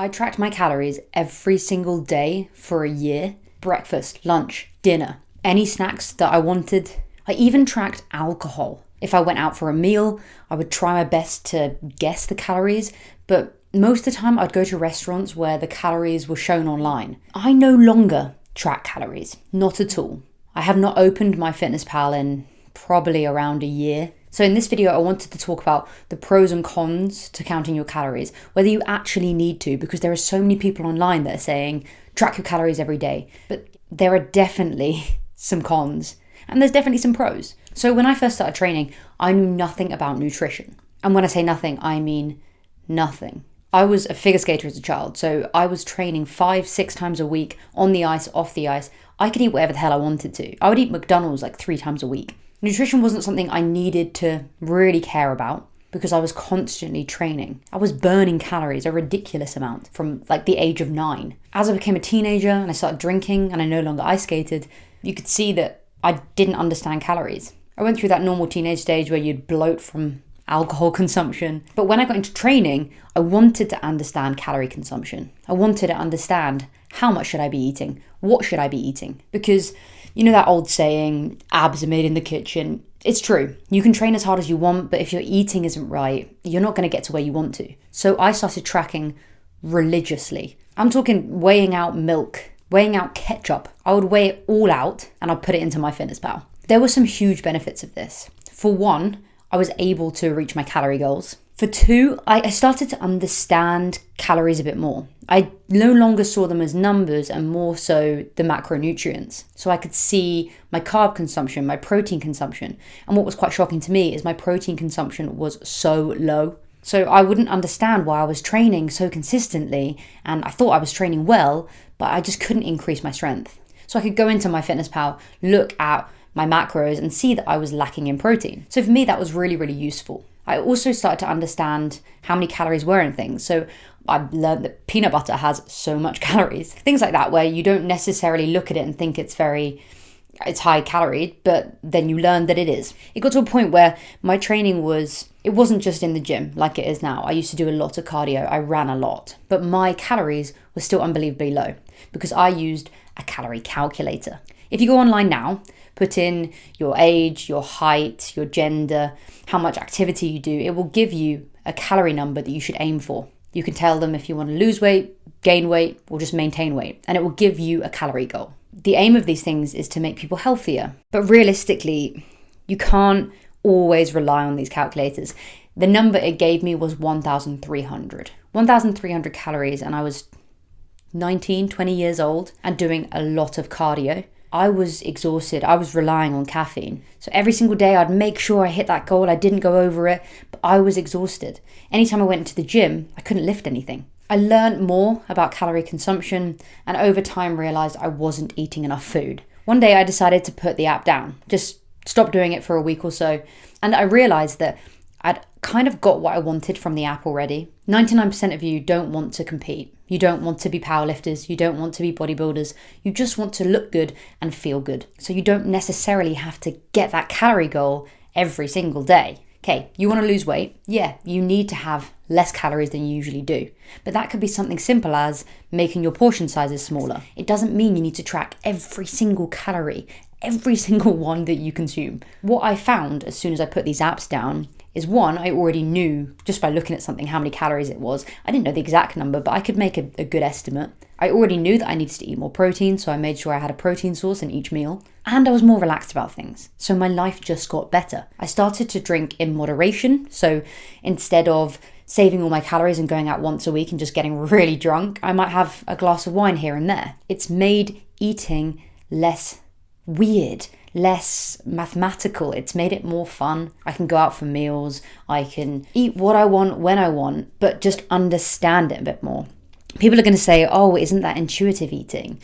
I tracked my calories every single day for a year. Breakfast, lunch, dinner, any snacks that I wanted. I even tracked alcohol. If I went out for a meal, I would try my best to guess the calories, but most of the time I'd go to restaurants where the calories were shown online. I no longer track calories, not at all. I have not opened MyFitnessPal in probably around a year. So in this video, I wanted to talk about the pros and cons to counting your calories, whether you actually need to, because there are so many people online that are saying, track your calories every day. But there are definitely some cons, and there's definitely some pros. So when I first started training, I knew nothing about nutrition. And when I say nothing, I mean nothing. I was a figure skater as a child, so I was training 5-6 times a week, on the ice, off the ice. I could eat whatever the hell I wanted to. I would eat McDonald's like 3 times a week. Nutrition wasn't something I needed to really care about because I was constantly training. I was burning calories, a ridiculous amount, from like the age of 9. As I became a teenager and I started drinking and I no longer ice skated, you could see that I didn't understand calories. I went through that normal teenage stage where you'd bloat from alcohol consumption. But when I got into training, I wanted to understand calorie consumption. I wanted to understand how much should I be eating? What should I be eating? Because you know that old saying, abs are made in the kitchen. It's true. You can train as hard as you want, but if your eating isn't right, you're not going to get to where you want to. So I started tracking religiously. I'm talking weighing out milk, weighing out ketchup. I would weigh it all out and I'd put it into MyFitnessPal. There were some huge benefits of this. For one, I was able to reach my calorie goals. For two, I started to understand calories a bit more. I no longer saw them as numbers and more so the macronutrients. So I could see my carb consumption, my protein consumption. And what was quite shocking to me is my protein consumption was so low. So I wouldn't understand why I was training so consistently and I thought I was training well, but I just couldn't increase my strength. So I could go into MyFitnessPal, look at my macros and see that I was lacking in protein. So for me, that was really, really useful. I also started to understand how many calories were in things. So I learned that peanut butter has so much calories. Things like that, where you don't necessarily look at it and think it's high calorie, but then you learn that it is. It got to a point where my training it wasn't just in the gym like it is now. I used to do a lot of cardio. I ran a lot, but my calories were still unbelievably low because I used a calorie calculator. If you go online now, put in your age, your height, your gender, how much activity you do, it will give you a calorie number that you should aim for. You can tell them if you want to lose weight, gain weight, or just maintain weight, and it will give you a calorie goal. The aim of these things is to make people healthier, but realistically, you can't always rely on these calculators. The number it gave me was 1,300. 1,300 calories, and I was 19, 20 years old and doing a lot of cardio. I was exhausted. I was relying on caffeine. So every single day I'd make sure I hit that goal. I didn't go over it, but I was exhausted. Anytime I went into the gym, I couldn't lift anything. I learned more about calorie consumption and over time realized I wasn't eating enough food. One day I decided to put the app down, just stop doing it for a week or so. And I realized that I'd kind of got what I wanted from the app already. 99% of you don't want to compete. You don't want to be powerlifters. You don't want to be bodybuilders. You just want to look good and feel good. So you don't necessarily have to get that calorie goal every single day. Okay, you want to lose weight? Yeah, you need to have less calories than you usually do. But that could be something simple as making your portion sizes smaller. It doesn't mean you need to track every single calorie, every single one that you consume. What I found as soon as I put these apps down is one, I already knew just by looking at something how many calories it was. I didn't know the exact number, but I could make a good estimate. I already knew that I needed to eat more protein, so I made sure I had a protein source in each meal. And I was more relaxed about things. So my life just got better. I started to drink in moderation. So instead of saving all my calories and going out once a week and just getting really drunk, I might have a glass of wine here and there. It's made eating less weird, less mathematical. It's made it more fun. I can go out for meals. I can eat what I want when I want, but just understand it a bit more. People are going to say, oh, isn't that intuitive eating?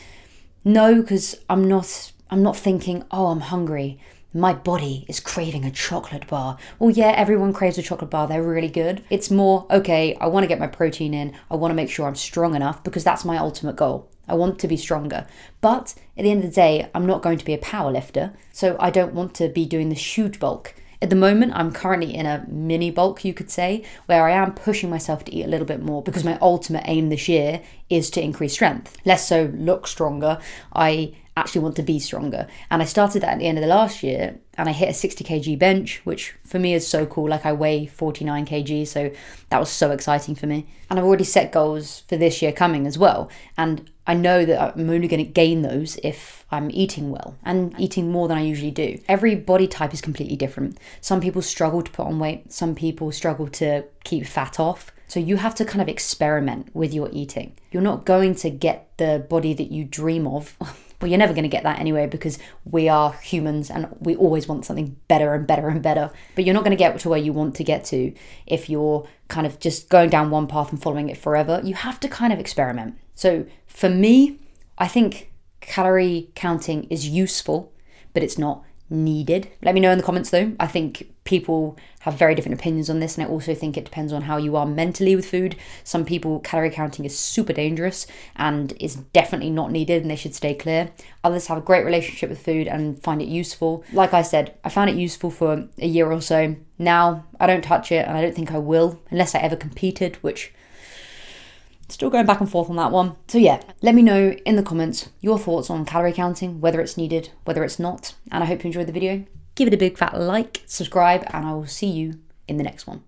No, because I'm not thinking, oh, I'm hungry. My body is craving a chocolate bar. Well, yeah, everyone craves a chocolate bar. They're really good. It's more, okay, I want to get my protein in. I want to make sure I'm strong enough because that's my ultimate goal. I want to be stronger. But at the end of the day, I'm not going to be a power lifter. So I don't want to be doing this huge bulk. At the moment, I'm currently in a mini bulk, you could say, where I am pushing myself to eat a little bit more because my ultimate aim this year is to increase strength. Less so look stronger. I actually want to be stronger. And I started that at the end of the last year and I hit a 60 kg bench, which for me is so cool. Like I weigh 49 kg, so that was so exciting for me. And I've already set goals for this year coming as well. And I know that I'm only going to gain those if I'm eating well and eating more than I usually do. Every body type is completely different. Some people struggle to put on weight. Some people struggle to keep fat off. So you have to kind of experiment with your eating. You're not going to get the body that you dream of. Well, you're never going to get that anyway because we are humans and we always want something better and better and better. But you're not going to get to where you want to get to if you're kind of just going down one path and following it forever. You have to kind of experiment. So for me, I think calorie counting is useful, but it's not needed. Let me know in the comments though. I think people have very different opinions on this, and I also think it depends on how you are mentally with food. Some people, calorie counting is super dangerous and is definitely not needed and they should stay clear. Others have a great relationship with food and find it useful. Like I said, I found it useful for a year or so. Now I don't touch it and I don't think I will unless I ever competed, which still going back and forth on that one. So yeah, let me know in the comments your thoughts on calorie counting, whether it's needed, whether it's not. And I hope you enjoyed the video. Give it a big fat like, subscribe, and I will see you in the next one.